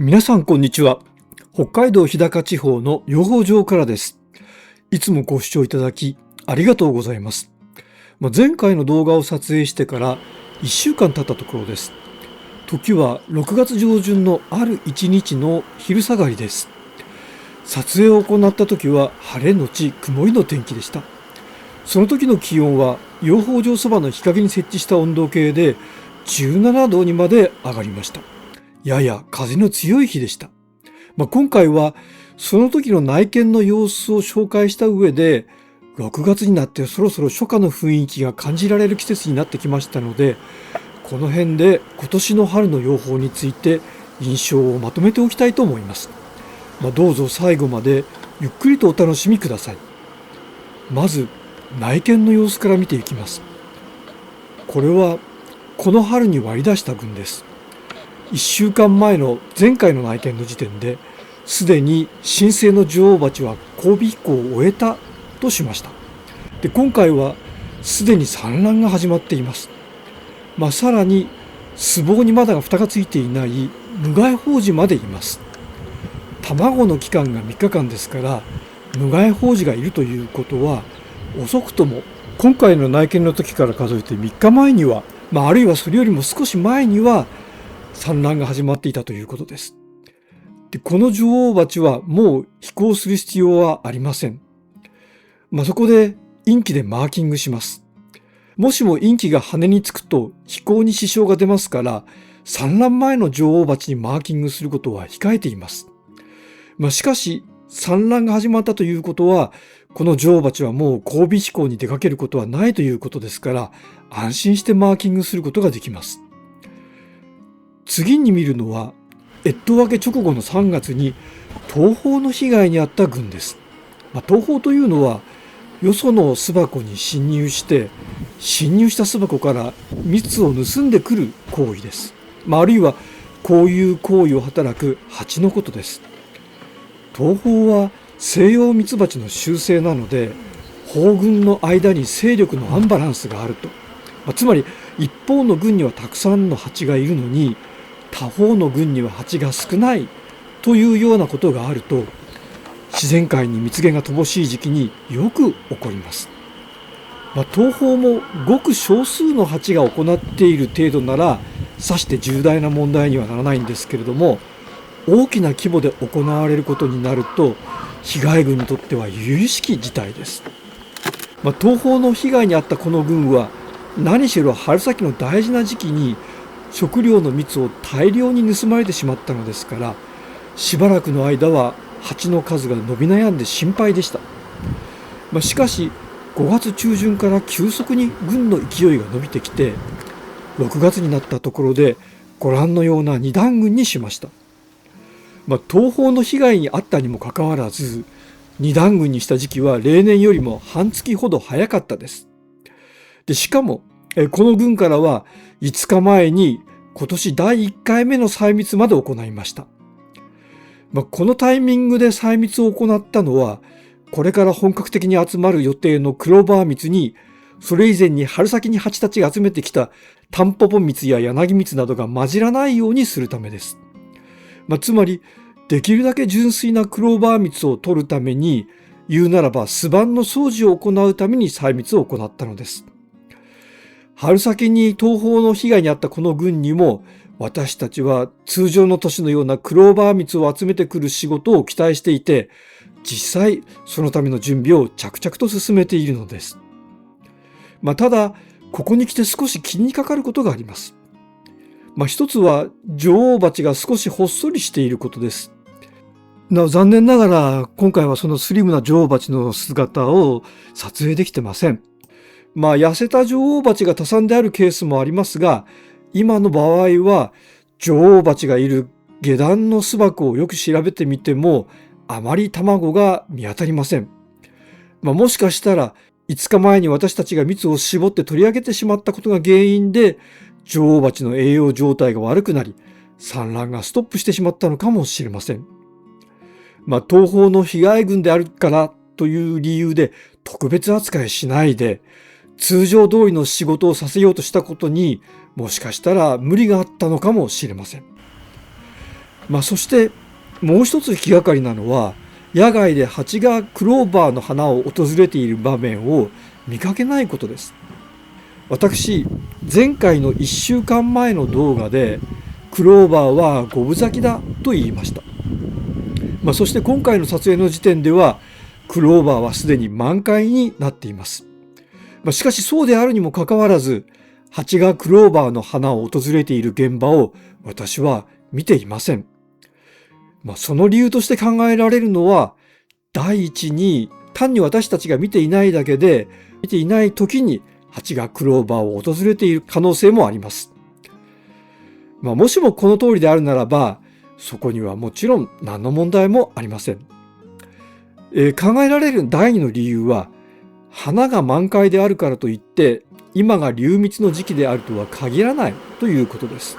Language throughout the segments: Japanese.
皆さんこんにちは。北海道日高地方の養蜂場からです。いつもご視聴いただきありがとうございます。前回の動画を撮影してから1週間経ったところです。時は6月上旬のある一日の昼下がりです。撮影を行った時は晴れのち曇りの天気でした。その時の気温は養蜂場そばの日陰に設置した温度計で17度にまで上がりました。やや風の強い日でした。今回はその時の内見の様子を紹介した上で、6月になってそろそろ初夏の雰囲気が感じられる季節になってきましたので、この辺で今年の春の養蜂について印象をまとめておきたいと思います。どうぞ最後までゆっくりとお楽しみください。まず内見の様子から見ていきます。これはこの春に割り出した群です。1週間前の前回の内見の時点ですでに新生の女王蜂は交尾飛行を終えたとしました。で、今回はすでに産卵が始まっています。さらに巣房にまだ蓋がついていない無害胞児までいます。卵の期間が3日間ですから、無害胞児がいるということは遅くとも今回の内見の時から数えて3日前には、あるいはそれよりも少し前には産卵が始まっていたということです。で、この女王蜂はもう飛行する必要はありません。そこでインキでマーキングします。もしもインキが羽につくと飛行に支障が出ますから、産卵前の女王蜂にマーキングすることは控えています。しかし産卵が始まったということは、この女王蜂はもう交尾飛行に出かけることはないということですから、安心してマーキングすることができます。次に見るのは、越冬明け直後の3月に東胞の被害に遭った群です。東胞というのは、よその巣箱に侵入した巣箱から蜜を盗んでくる行為です。あるいはこういう行為を働く蜂のことです。東胞は西洋蜜蜂の習性なので、胞群の間に勢力のアンバランスがあると。つまり一方の群にはたくさんの蜂がいるのに、他方の群には蜂が少ないというようなことがあると、自然界に蜜源が乏しい時期によく起こります。東胞もごく少数の蜂が行っている程度ならさして重大な問題にはならないんですけれども、大きな規模で行われることになると被害群にとっては由々しき事態です。東胞の被害に遭ったこの群は何しろ春先の大事な時期に食料の蜜を大量に盗まれてしまったのですから、しばらくの間は蜂の数が伸び悩んで心配でした。しかし5月中旬から急速に群の勢いが伸びてきて、6月になったところでご覧のような二段群にしました。東胞の被害に遭ったにもかかわらず、二段群にした時期は例年よりも半月ほど早かったです。で、しかもこの群からは5日前に今年第1回目の採蜜まで行いました。このタイミングで採蜜を行ったのは、これから本格的に集まる予定のクローバー蜜に、それ以前に春先に蜂たちが集めてきたタンポポ蜜や柳蜜などが混じらないようにするためです。つまり、できるだけ純粋なクローバー蜜を取るために、言うならば巣板の掃除を行うために採蜜を行ったのです。春先に東胞の被害に遭ったこの群にも、私たちは通常の年のようなクローバー蜜を集めてくる仕事を期待していて、実際そのための準備を着々と進めているのです。ただ、ここに来て少し気にかかることがあります。一つは女王蜂が少しほっそりしていることです。残念ながら今回はそのスリムな女王蜂の姿を撮影できてません。痩せた女王蜂が多産であるケースもありますが、今の場合は女王蜂がいる下段の巣箱をよく調べてみてもあまり卵が見当たりません。もしかしたら5日前に私たちが蜜を絞って取り上げてしまったことが原因で、女王蜂の栄養状態が悪くなり産卵がストップしてしまったのかもしれません。東胞の被害群であるからという理由で特別扱いしないで、通常通りの仕事をさせようとしたことにもしかしたら無理があったのかもしれません。そしてもう一つ気がかりなのは、野外で蜂がクローバーの花を訪れている場面を見かけないことです。私、前回の1週間前の動画でクローバーは五分咲きだと言いました。そして今回の撮影の時点ではクローバーはすでに満開になっています。しかしそうであるにもかかわらず、蜂がクローバーの花を訪れている現場を私は見ていません。その理由として考えられるのは、第一に単に私たちが見ていないだけで、見ていない時に蜂がクローバーを訪れている可能性もあります。もしもこの通りであるならば、そこにはもちろん何の問題もありません。考えられる第二の理由は、花が満開であるからといって今が流蜜の時期であるとは限らないということです。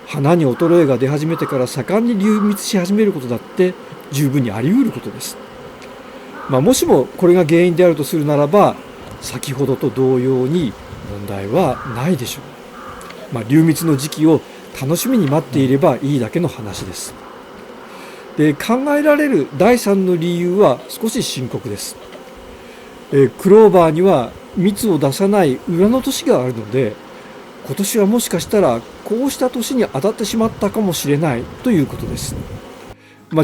花に衰えが出始めてから盛んに流蜜し始めることだって十分にあり得ることです。もしもこれが原因であるとするならば、先ほどと同様に問題はないでしょう。流蜜の時期を楽しみに待っていればいいだけの話です。で、考えられる第三の理由は少し深刻です。クローバーには蜜を出さない裏の年があるので、今年はもしかしたらこうした年に当たってしまったかもしれないということです。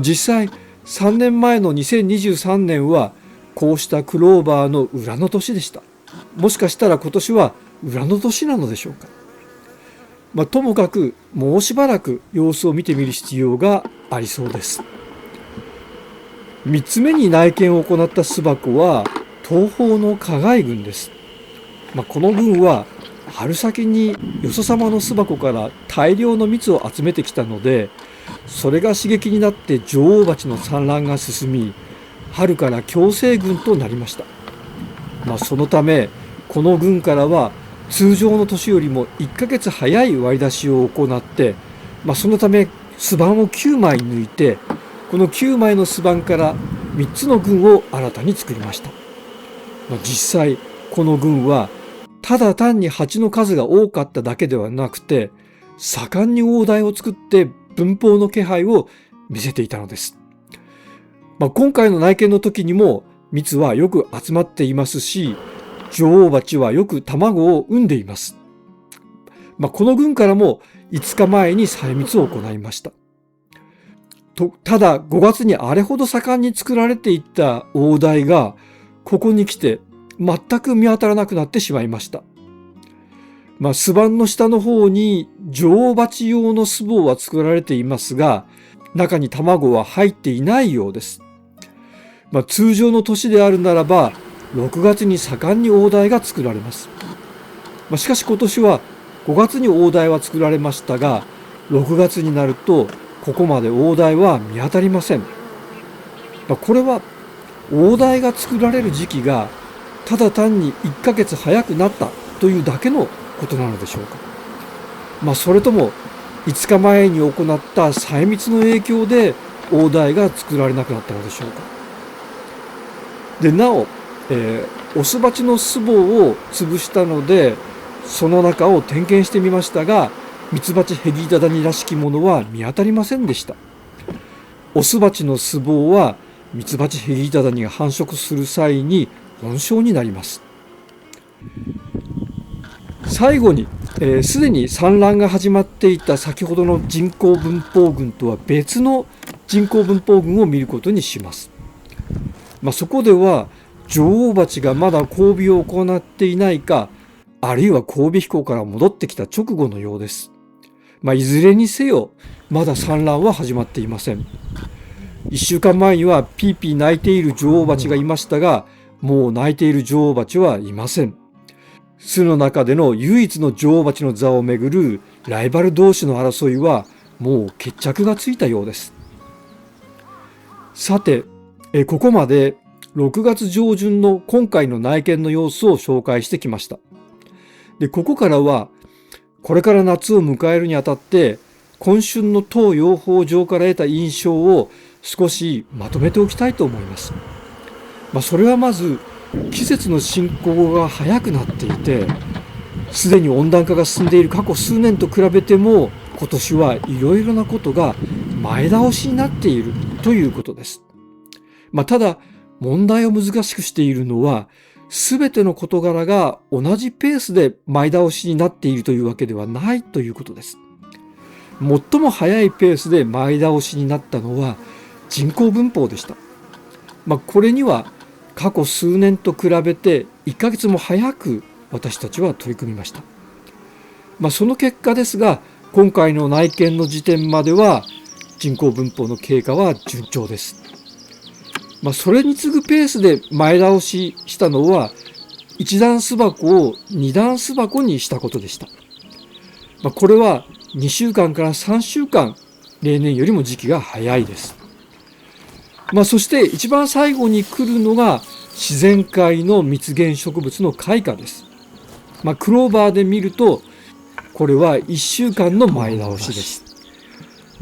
実際3年前の2023年はこうしたクローバーの裏の年でした。もしかしたら今年は裏の年なのでしょうか。ともかくもうしばらく様子を見てみる必要がありそうです。3つ目に内見を行った巣箱は東方の加害群です。この群は春先によそ様の巣箱から大量の蜜を集めてきたので、それが刺激になって女王蜂の産卵が進み、春から共生群となりました。そのためこの群からは通常の年よりも1ヶ月早い割り出しを行って、そのため巣板を9枚抜いて、この9枚の巣板から3つの群を新たに作りました。実際この群はただ単に蜂の数が多かっただけではなくて、盛んに王台を作って分蜂の気配を見せていたのです。今回の内見の時にも蜜はよく集まっていますし、女王蜂はよく卵を産んでいます。この群からも5日前に採蜜を行いました。ただ5月にあれほど盛んに作られていた王台がここに来て全く見当たらなくなってしまいました。巣板の下の方に女王蜂用の巣房は作られていますが、中に卵は入っていないようです。通常の年であるならば6月に盛んに王台が作られます。しかし今年は5月に王台は作られましたが、6月になるとここまで王台は見当たりません。これは王台が作られる時期がただ単に1ヶ月早くなったというだけのことなのでしょうか。それとも5日前に行った採蜜の影響で王台が作られなくなったのでしょうか。でなお、オスバチの巣房を潰したのでその中を点検してみましたが、ミツバチヘギダダニらしきものは見当たりませんでした。オスバチの巣房はミツバチヘギダダニが繁殖する際に温床になります。最後にすでに産卵が始まっていた先ほどの人工分蜂群とは別の人工分蜂群を見ることにします。そこでは女王蜂がまだ交尾を行っていないか、あるいは交尾飛行から戻ってきた直後のようです。いずれにせよまだ産卵は始まっていません。1週間前にはピーピー鳴いている女王蜂がいましたが、もう鳴いている女王蜂はいません。巣の中での唯一の女王蜂の座をめぐるライバル同士の争いはもう決着がついたようです。さて、ここまで6月上旬の今回の内見の様子を紹介してきました。で、ここからはこれから夏を迎えるにあたって今春の当養蜂場から得た印象を少しまとめておきたいと思います。それはまず季節の進行が早くなっていて、すでに温暖化が進んでいる過去数年と比べても今今年はいろいろなことが前倒しになっているということです。ただ問題を難しくしているのは、すべての事柄が同じペースで前倒しになっているというわけではないということです。最も早いペースで前倒しになったのは人口分法でした。これには過去数年と比べて1ヶ月も早く私たちは取り組みました。その結果ですが、今回の内見の時点までは人口分法の経過は順調です。それに次ぐペースで前倒ししたのは、1段巣箱を2段巣箱にしたことでした。これは2週間から3週間、例年よりも時期が早いです。そして一番最後に来るのが自然界の蜜源植物の開花です。クローバーで見ると、これは1週間の前倒しです。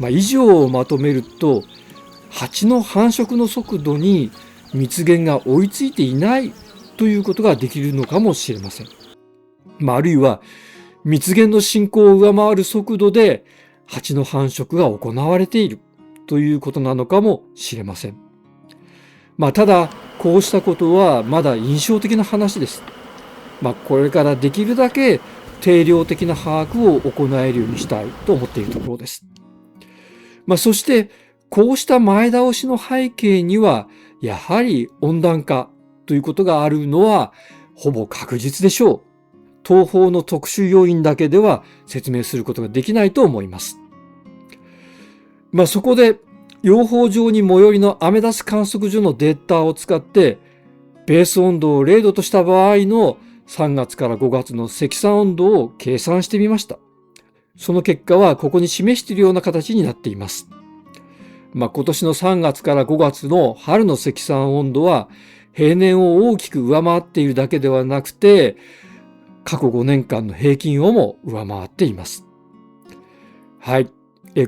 以上をまとめると、蜂の繁殖の速度に蜜源が追いついていないということができるのかもしれません。あるいは蜜源の進行を上回る速度で蜂の繁殖が行われているということなのかもしれません。ただこうしたことはまだ印象的な話です。これからできるだけ定量的な把握を行えるようにしたいと思っているところです。そしてこうした前倒しの背景には、やはり温暖化ということがあるのはほぼ確実でしょう。東方の特殊要因だけでは説明することができないと思います。そこで養蜂場に最寄りのアメダス観測所のデータを使って、ベース温度を0度とした場合の3月から5月の積算温度を計算してみました。その結果はここに示しているような形になっています。今年の3月から5月の春の積算温度は平年を大きく上回っているだけではなくて、過去5年間の平均をも上回っています。はい。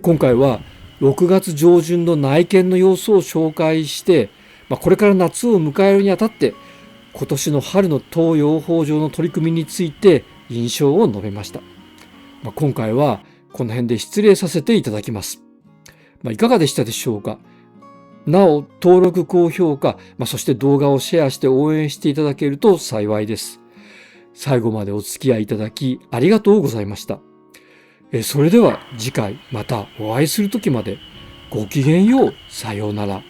今回は6月上旬の内見の様子を紹介して、これから夏を迎えるにあたって今年の春の当養蜂場の取り組みについて印象を述べました。今回はこの辺で失礼させていただきます。いかがでしたでしょうか。なお、登録、高評価、そして動画をシェアして応援していただけると幸いです。最後までお付き合いいただきありがとうございました。それでは次回またお会いするときまでごきげんよう。さようなら。